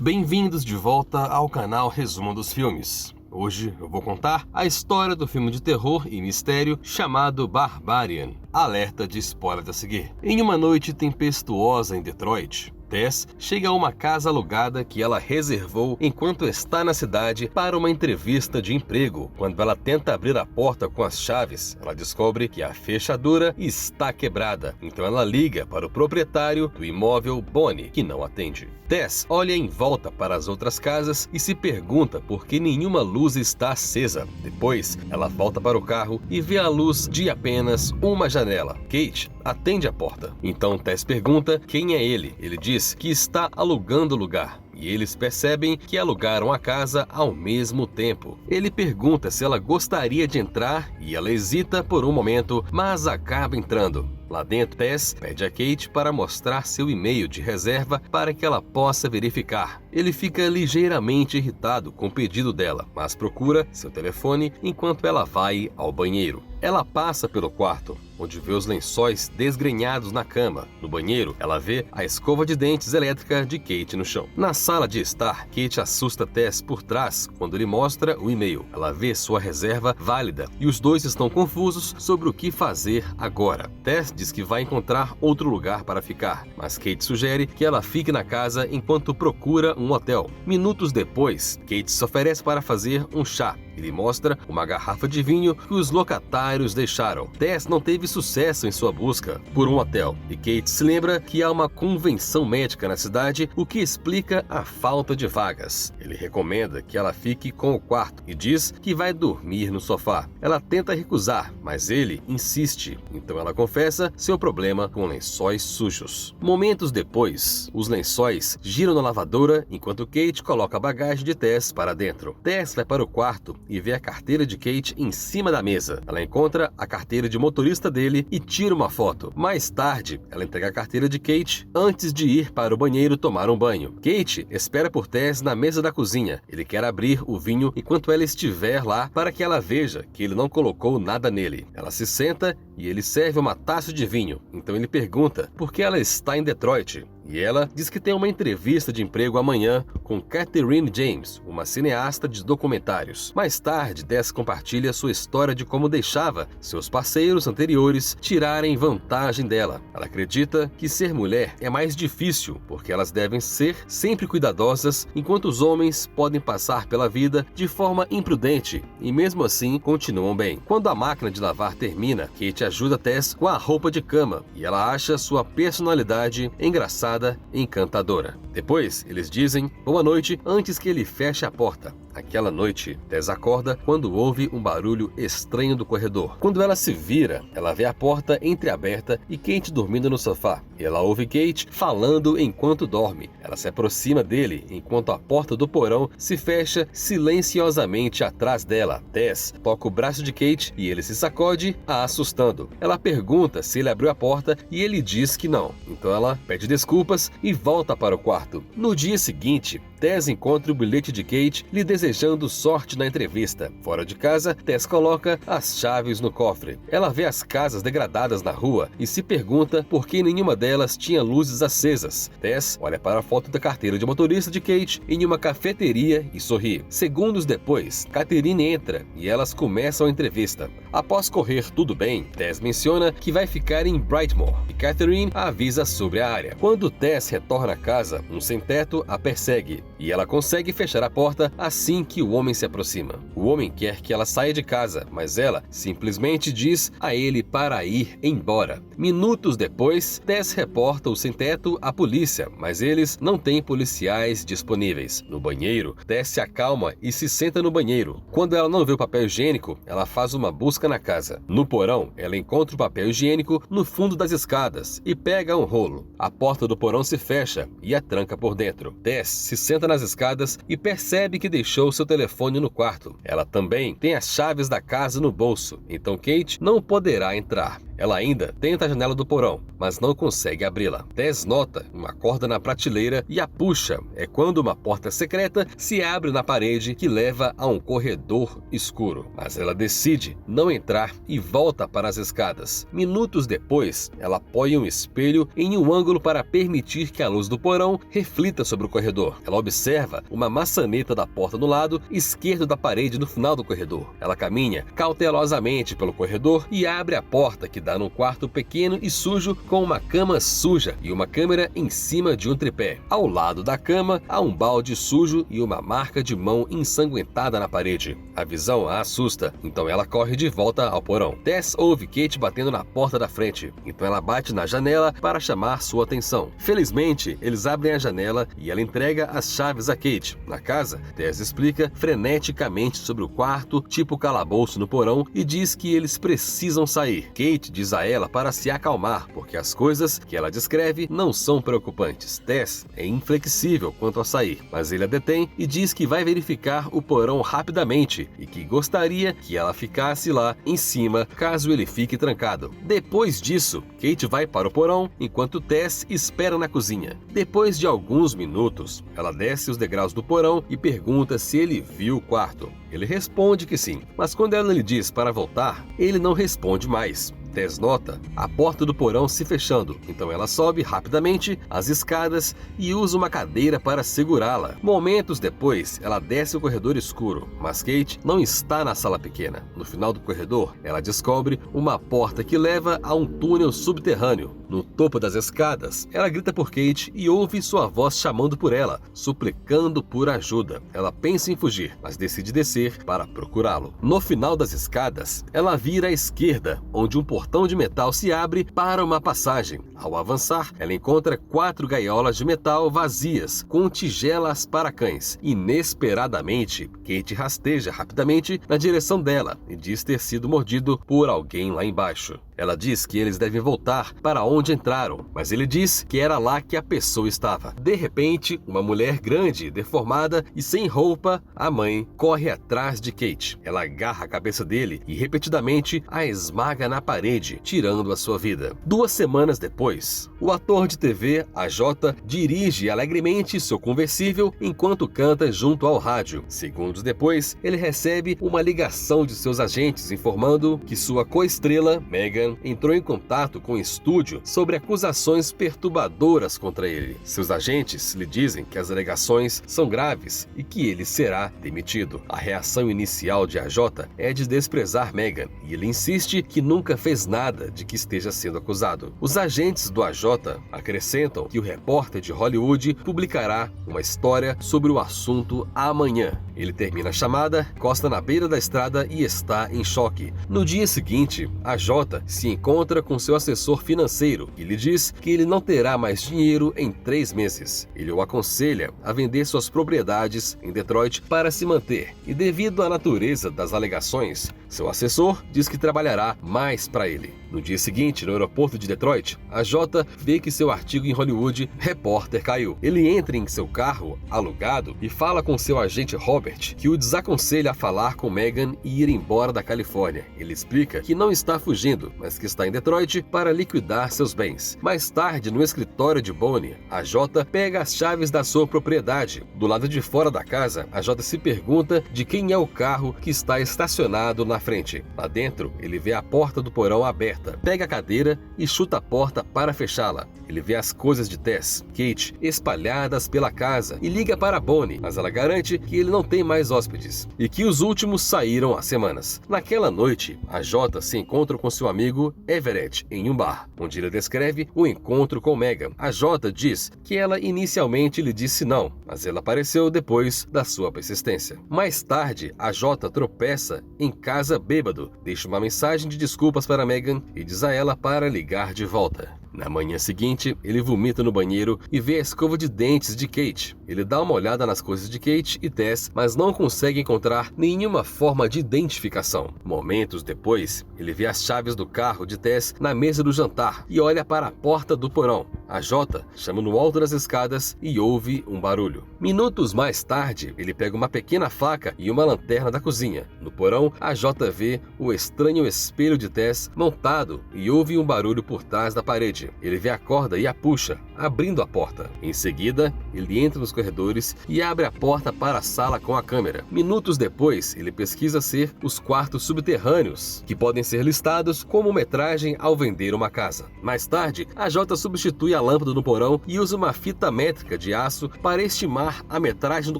Bem-vindos de volta ao canal Resumo dos Filmes. Hoje eu vou contar a história do filme de terror e mistério chamado Barbarian. Alerta de spoilers a seguir. Em uma noite tempestuosa em Detroit, Tess chega a uma casa alugada que ela reservou enquanto está na cidade para uma entrevista de emprego. Quando ela tenta abrir a porta com as chaves, ela descobre que a fechadura está quebrada. Então ela liga para o proprietário do imóvel, Bonnie, que não atende. Tess olha em volta para as outras casas e se pergunta por que nenhuma luz está acesa. Depois, ela volta para o carro e vê a luz de apenas uma janela. Kate atende a porta. Então Tess pergunta quem é ele. Ele diz que está alugando o lugar. E eles percebem que alugaram a casa ao mesmo tempo. Ele pergunta se ela gostaria de entrar e ela hesita por um momento, mas acaba entrando. Lá dentro, Tess pede a Kate para mostrar seu e-mail de reserva para que ela possa verificar. Ele fica ligeiramente irritado com o pedido dela, mas procura seu telefone enquanto ela vai ao banheiro. Ela passa pelo quarto, onde vê os lençóis desgrenhados na cama. No banheiro, ela vê a escova de dentes elétrica de Kate no chão. Na sala de estar, Kate assusta Tess por trás quando ele mostra o e-mail. Ela vê sua reserva válida e os dois estão confusos sobre o que fazer agora. Tess diz que vai encontrar outro lugar para ficar, mas Kate sugere que ela fique na casa enquanto procura um hotel. Minutos depois, Kate se oferece para fazer um chá. Ele mostra uma garrafa de vinho que os locatários deixaram. Tess não teve sucesso em sua busca por um hotel e Kate se lembra que há uma convenção médica na cidade, o que explica a falta de vagas. Ele recomenda que ela fique com o quarto e diz que vai dormir no sofá. Ela tenta recusar, mas ele insiste. Então ela confessa seu problema com lençóis sujos. Momentos depois, os lençóis giram na lavadora enquanto Kate coloca a bagagem de Tess para dentro. Tess vai para o quarto e vê a carteira de Kate em cima da mesa. Ela encontra a carteira de motorista dele e tira uma foto. Mais tarde, ela entrega a carteira de Kate antes de ir para o banheiro tomar um banho. Kate espera por Tess na mesa da cozinha. Ele quer abrir o vinho enquanto ela estiver lá para que ela veja que ele não colocou nada nele. Ela se senta e ele serve uma taça de vinho. Então ele pergunta por que ela está em Detroit. E ela diz que tem uma entrevista de emprego amanhã com Catherine James, uma cineasta de documentários. Mais tarde, Tess compartilha sua história de como deixava seus parceiros anteriores tirarem vantagem dela. Ela acredita que ser mulher é mais difícil, porque elas devem ser sempre cuidadosas, enquanto os homens podem passar pela vida de forma imprudente e mesmo assim continuam bem. Quando a máquina de lavar termina, Kate ajuda Tess com a roupa de cama e ela acha sua personalidade engraçada e encantadora. Depois, eles dizem boa noite antes que ele feche a porta. Aquela noite, Tess acorda quando ouve um barulho estranho do corredor. Quando ela se vira, ela vê a porta entreaberta e Kate dormindo no sofá. Ela ouve Kate falando enquanto dorme. Ela se aproxima dele enquanto a porta do porão se fecha silenciosamente atrás dela. Tess toca o braço de Kate e ele se sacode, a assustando. Ela pergunta se ele abriu a porta e ele diz que não. Então ela pede desculpas e volta para o quarto. No dia seguinte, Tess encontra o bilhete de Kate lhe desejando sorte na entrevista. Fora de casa, Tess coloca as chaves no cofre. Ela vê as casas degradadas na rua e se pergunta por que nenhuma delas tinha luzes acesas. Tess olha para a foto da carteira de motorista de Kate em uma cafeteria e sorri. Segundos depois, Catherine entra e elas começam a entrevista. Após correr tudo bem, Tess menciona que vai ficar em Brightmoor e Catherine a avisa sobre a área. Quando Tess retorna a casa, um sem-teto a persegue e ela consegue fechar a porta assim que o homem se aproxima. O homem quer que ela saia de casa, mas ela simplesmente diz a ele para ir embora. Minutos depois, Tess reporta o sem-teto à polícia, mas eles não têm policiais disponíveis. No banheiro, Tess se acalma e se senta no banheiro. Quando ela não vê o papel higiênico, ela faz uma busca na casa. No porão, ela encontra o papel higiênico no fundo das escadas e pega um rolo. A porta do porão se fecha e a tranca por dentro. Tess se senta nas escadas e percebe que deixou seu telefone no quarto. Ela também tem as chaves da casa no bolso, então Kate não poderá entrar. Ela ainda tenta a janela do porão, mas não consegue abri-la. Tess nota uma corda na prateleira e a puxa. É quando uma porta secreta se abre na parede que leva a um corredor escuro. Mas ela decide não entrar e volta para as escadas. Minutos depois, ela apoia um espelho em um ângulo para permitir que a luz do porão reflita sobre o corredor. Ela observa uma maçaneta da porta no lado esquerdo da parede no final do corredor. Ela caminha cautelosamente pelo corredor e abre a porta que dá num quarto pequeno e sujo com uma cama suja e uma câmera em cima de um tripé. Ao lado da cama há um balde sujo e uma marca de mão ensanguentada na parede. A visão a assusta, então ela corre de volta ao porão. Tess ouve Kate batendo na porta da frente, então ela bate na janela para chamar sua atenção. Felizmente, eles abrem a janela e ela entrega as chaves a Kate. Na casa, Tess explica freneticamente sobre o quarto, tipo calabouço no porão, e diz que eles precisam sair. Kate diz a ela para se acalmar, porque as coisas que ela descreve não são preocupantes. Tess é inflexível quanto a sair, mas ele a detém e diz que vai verificar o porão rapidamente e que gostaria que ela ficasse lá em cima caso ele fique trancado. Depois disso, Kate vai para o porão enquanto Tess espera na cozinha. Depois de alguns minutos, ela desce os degraus do porão e pergunta se ele viu o quarto. Ele responde que sim, mas quando ela lhe diz para voltar, ele não responde mais. Tess nota a porta do porão se fechando, então ela sobe rapidamente as escadas e usa uma cadeira para segurá-la. Momentos depois, ela desce o corredor escuro, mas Kate não está na sala pequena. No final do corredor, ela descobre uma porta que leva a um túnel subterrâneo. No topo das escadas, ela grita por Kate e ouve sua voz chamando por ela, suplicando por ajuda. Ela pensa em fugir, mas decide descer para procurá-lo. No final das escadas, ela vira à esquerda, onde um portão de metal se abre para uma passagem. Ao avançar, ela encontra 4 gaiolas de metal vazias, com tigelas para cães. Inesperadamente, Kate rasteja rapidamente na direção dela e diz ter sido mordido por alguém lá embaixo. Ela diz que eles devem voltar para onde entraram, mas ele diz que era lá que a pessoa estava. De repente, uma mulher grande, deformada e sem roupa, a mãe, corre atrás de Kate. Ela agarra a cabeça dele e repetidamente a esmaga na parede, tirando a sua vida. 2 semanas depois, o ator de TV, AJ, dirige alegremente seu conversível enquanto canta junto ao rádio. Segundos depois, ele recebe uma ligação de seus agentes informando que sua co-estrela, Megan, entrou em contato com o estúdio sobre acusações perturbadoras contra ele. Seus agentes lhe dizem que as alegações são graves e que ele será demitido. A reação inicial de AJ é de desprezar Megan e ele insiste que nunca fez nada de que esteja sendo acusado. Os agentes do AJ acrescentam que o repórter de Hollywood publicará uma história sobre o assunto amanhã. Ele termina a chamada, encosta na beira da estrada e está em choque. No dia seguinte, AJ se encontra com seu assessor financeiro e lhe diz que ele não terá mais dinheiro em 3 meses. Ele o aconselha a vender suas propriedades em Detroit para se manter e, devido à natureza das alegações, seu assessor diz que trabalhará mais para ele. No dia seguinte, no aeroporto de Detroit, AJ vê que seu artigo em Hollywood, Repórter, caiu. Ele entra em seu carro alugado e fala com seu agente Robert, que o desaconselha a falar com Megan e ir embora da Califórnia. Ele explica que não está fugindo, mas que está em Detroit para liquidar seus bens. Mais tarde, no escritório de Bonnie, AJ pega as chaves da sua propriedade. Do lado de fora da casa, AJ se pergunta de quem é o carro que está estacionado na frente. Lá dentro, ele vê a porta do porão aberta. Pega a cadeira e chuta a porta para fechá-la. Ele vê as coisas de Tess, Kate, espalhadas pela casa e liga para Bonnie, mas ela garante que ele não tem mais hóspedes e que os últimos saíram há semanas. Naquela noite, AJ se encontra com seu amigo Everett em um bar, onde ele descreve o encontro com Megan. AJ diz que ela inicialmente lhe disse não, mas ela apareceu depois da sua persistência. Mais tarde, AJ tropeça em casa bêbado, deixa uma mensagem de desculpas para Megan e diz a ela para ligar de volta. Na manhã seguinte, ele vomita no banheiro e vê a escova de dentes de Kate. Ele dá uma olhada nas coisas de Kate e Tess, mas não consegue encontrar nenhuma forma de identificação. Momentos depois, ele vê as chaves do carro de Tess na mesa do jantar e olha para a porta do porão. A Jota chama no alto das escadas e ouve um barulho. Minutos mais tarde, ele pega uma pequena faca e uma lanterna da cozinha. No porão, a Jota vê o estranho espelho de Tess montado e ouve um barulho por trás da parede. Ele vê a corda e a puxa, abrindo a porta. Em seguida, ele entra nos corredores e abre a porta para a sala com a câmera. Minutos depois, ele pesquisa ser os quartos subterrâneos, que podem ser listados como metragem ao vender uma casa. Mais tarde, a Jota substitui a lâmpada no porão e usa uma fita métrica de aço para estimar a metragem do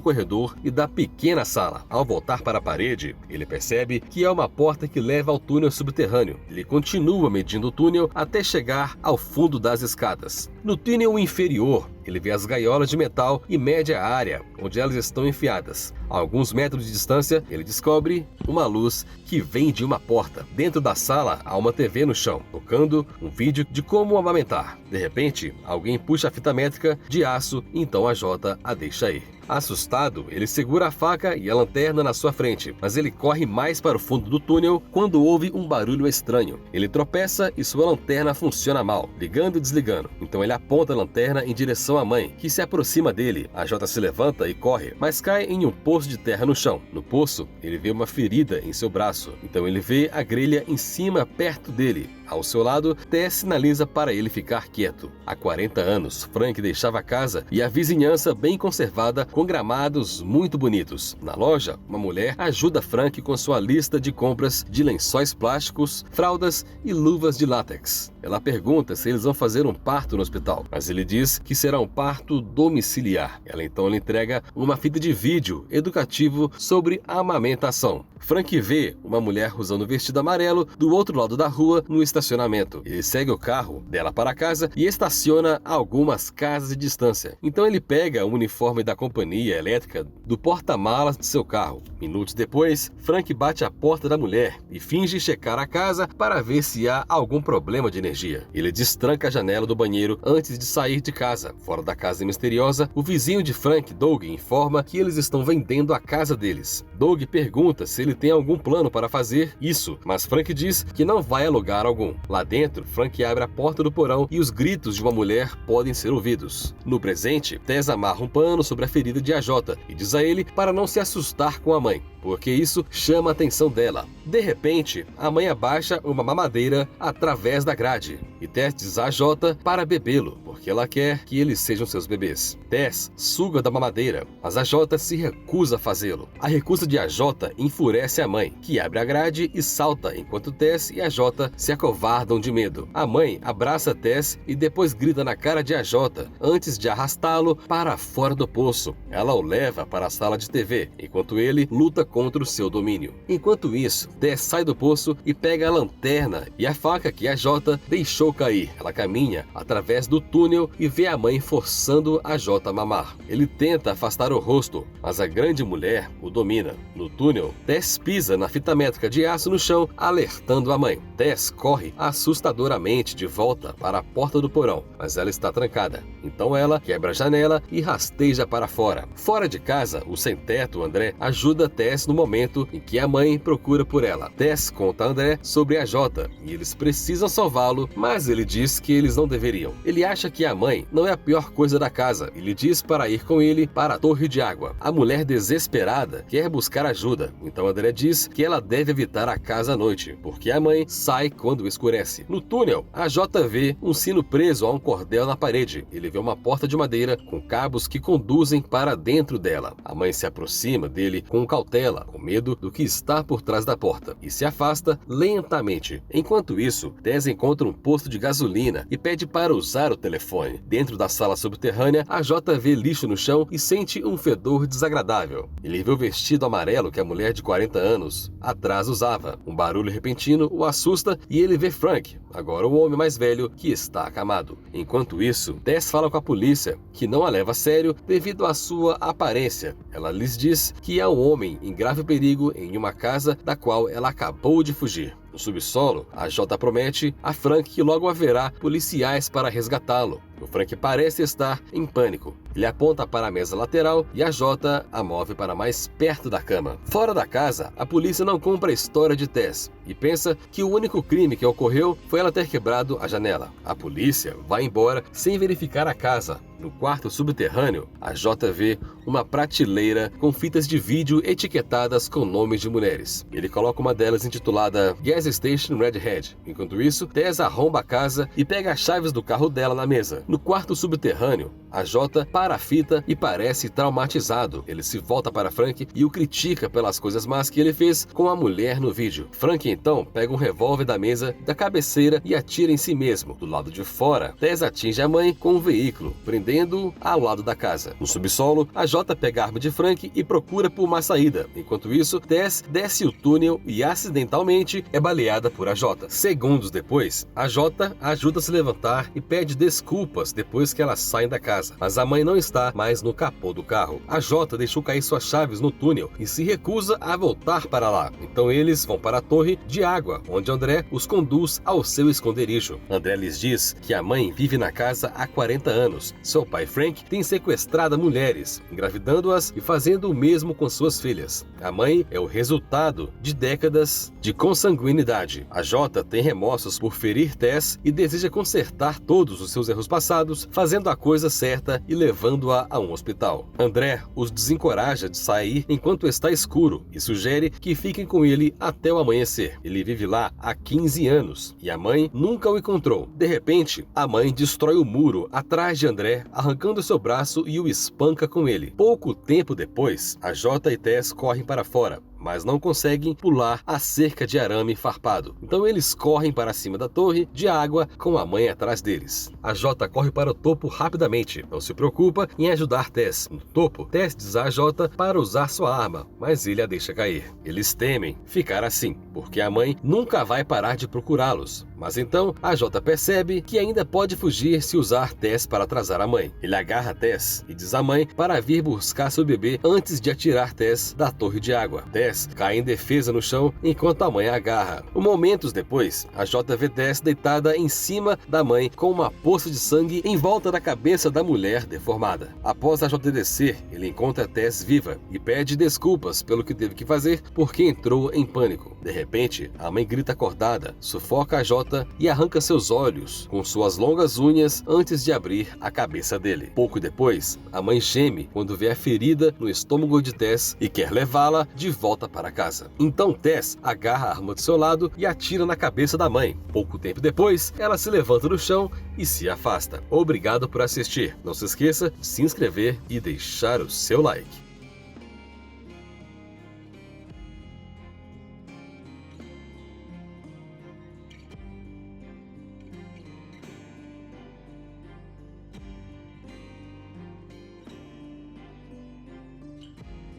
corredor e da pequena sala. Ao voltar para a parede, ele percebe que é uma porta que leva ao túnel subterrâneo. Ele continua medindo o túnel até chegar ao fundo das escadas. No túnel inferior, ele vê as gaiolas de metal e mede a área onde elas estão enfiadas. A alguns metros de distância, ele descobre uma luz que vem de uma porta. Dentro da sala, há uma TV no chão, tocando um vídeo de como amamentar. De repente, alguém puxa a fita métrica de aço, então a Jota a deixa ir. Assustado, ele segura a faca e a lanterna na sua frente, mas ele corre mais para o fundo do túnel quando ouve um barulho estranho. Ele tropeça e sua lanterna funciona mal, ligando e desligando. Então ele aponta a lanterna em direção à mãe, que se aproxima dele. A Jota se levanta e corre, mas cai em um poço de terra no chão. No poço, ele vê uma ferida em seu braço. Então ele vê a grelha em cima, perto dele. Ao seu lado, Tess sinaliza para ele ficar quieto. Há 40 anos, Frank deixava a casa e a vizinhança bem conservada com gramados muito bonitos. Na loja, uma mulher ajuda Frank com sua lista de compras de lençóis plásticos, fraldas e luvas de látex. Ela pergunta se eles vão fazer um parto no hospital, mas ele diz que será um parto domiciliar. Ela então lhe entrega uma fita de vídeo educativo sobre a amamentação. Frank vê uma mulher usando um vestido amarelo do outro lado da rua no estacionamento. Ele segue o carro dela para casa e estaciona a algumas casas de distância. Então ele pega o uniforme da companhia elétrica do porta-malas de seu carro. Minutos depois, Frank bate à porta da mulher e finge checar a casa para ver se há algum problema de energia. Ele destranca a janela do banheiro antes de sair de casa. Fora da casa misteriosa, o vizinho de Frank, Doug, informa que eles estão vendendo a casa deles. Doug pergunta se ele tem algum plano para fazer isso, mas Frank diz que não vai alugar algum. Lá dentro, Frank abre a porta do porão e os gritos de uma mulher podem ser ouvidos. No presente, Tess amarra um pano sobre a ferida de AJ e diz a ele para não se assustar com a mãe, porque isso chama a atenção dela. De repente, a mãe abaixa uma mamadeira através da grade e Tess diz a AJ para bebê-lo, porque ela quer que eles sejam seus bebês. Tess suga da mamadeira, mas AJ se recusa a fazê-lo. A recusa de AJ enfurece a mãe, que abre a grade e salta, enquanto Tess e AJ se acovardam de medo. A mãe abraça Tess e depois grita na cara de AJ antes de arrastá-lo para fora do poço. Ela o leva para a sala de TV, enquanto ele luta contra o seu domínio. Enquanto isso, Tess sai do poço e pega a lanterna e a faca que AJ deixou cair. Ela caminha através do túnel e vê a mãe forçando AJ a mamar. Ele tenta afastar o rosto, mas a grande mulher o domina. No túnel, Tess pisa na fita métrica de aço no chão, alertando a mãe. Tess corre assustadoramente de volta para a porta do porão, mas ela está trancada. Então ela quebra a janela e rasteja para fora. Fora de casa, o sem-teto André ajuda Tess no momento em que a mãe procura por ela. Tess conta a André sobre a Jota e eles precisam salvá-lo, mas ele diz que eles não deveriam. Ele acha que a mãe não é a pior coisa da casa e lhe diz para ir com ele para a torre de água. A mulher desesperada quer buscar ajuda, então André diz que ela deve evitar a casa à noite, porque a mãe sai quando escurece. No túnel, a Jota vê um sino preso a um cordel na parede. Ele vê uma porta de madeira com cabos que conduzem para dentro dela. A mãe se aproxima dele com cautela, com medo do que está por trás da porta, e se afasta lentamente. Enquanto isso, Tess encontra um posto de gasolina e pede para usar o telefone. Dentro da sala subterrânea, a Jota vê lixo no chão e sente um fedor desagradável. Ele vê o vestido amarelo que a mulher de 40 anos atrás usava. Um barulho repentino o assusta e ele vê Frank, agora o homem mais velho, que está acamado. Enquanto isso, Tess fala com a polícia, que não a leva a sério devido à sua aparência. Ela lhes diz que há um homem em grave perigo em uma casa da qual ela acabou de fugir. No subsolo, a Jota promete a Frank que logo haverá policiais para resgatá-lo. O Frank parece estar em pânico. Ele aponta para a mesa lateral e a Jota a move para mais perto da cama. Fora da casa, a polícia não compra a história de Tess e pensa que o único crime que ocorreu foi ela ter quebrado a janela. A polícia vai embora sem verificar a casa. No quarto subterrâneo, a Jota vê uma prateleira com fitas de vídeo etiquetadas com nomes de mulheres. Ele coloca uma delas intitulada Gas Station Redhead. Enquanto isso, Tess arromba a casa e pega as chaves do carro dela na mesa. No quarto subterrâneo, a Jota para a fita e parece traumatizado. Ele se volta para Frank e o critica pelas coisas más que ele fez com a mulher no vídeo. Frank então pega um revólver da mesa da cabeceira e atira em si mesmo. Do lado de fora, Tess atinge a mãe com um veículo, prendendo-o ao lado da casa. No subsolo, a Jota pega a arma de Frank e procura por uma saída. Enquanto isso, Tess desce o túnel e acidentalmente é baleada por a Jota. Segundos depois, a Jota ajuda a se levantar e pede desculpas depois que elas saem da casa. Mas a mãe não está mais no capô do carro. A Jota deixou cair suas chaves no túnel e se recusa a voltar para lá. Então eles vão para a torre de água, onde André os conduz ao seu esconderijo. André lhes diz que a mãe vive na casa há 40 anos. Seu pai Frank tem sequestrado mulheres, engravidando-as e fazendo o mesmo com suas filhas. A mãe é o resultado de décadas de consanguinidade. A Jota tem remorsos por ferir Tess e deseja consertar todos os seus erros passados, fazendo a coisa certa e levando-a a um hospital. André os desencoraja de sair enquanto está escuro e sugere que fiquem com ele até o amanhecer. Ele vive lá há 15 anos e a mãe nunca o encontrou. De repente, a mãe destrói o muro atrás de André, arrancando seu braço e o espanca com ele. Pouco tempo depois, a Jota e Tess correm para fora, mas não conseguem pular a cerca de arame farpado. Então eles correm para cima da torre de água com a mãe atrás deles. A Jota corre para o topo rapidamente, não se preocupa em ajudar Tess. No topo, Tess diz a Jota para usar sua arma, mas ele a deixa cair. Eles temem ficar assim, porque a mãe nunca vai parar de procurá-los. Mas então a Jota percebe que ainda pode fugir se usar Tess para atrasar a mãe. Ele agarra Tess e diz à mãe para vir buscar seu bebê antes de atirar Tess da torre de água. Tess cai em defesa no chão enquanto a mãe a agarra. Momentos depois, a Jota vê Tess deitada em cima da mãe com uma poça de sangue em volta da cabeça da mulher deformada. Após a Jota descer, ele encontra Tess viva e pede desculpas pelo que teve que fazer porque entrou em pânico. De repente, a mãe grita acordada, sufoca a Jota e arranca seus olhos com suas longas unhas antes de abrir a cabeça dele. Pouco depois, a mãe geme quando vê a ferida no estômago de Tess e quer levá-la de volta para casa. Então Tess agarra a arma do seu lado e atira na cabeça da mãe. Pouco tempo depois, ela se levanta do chão e se afasta. Obrigado por assistir. Não se esqueça de se inscrever e deixar o seu like.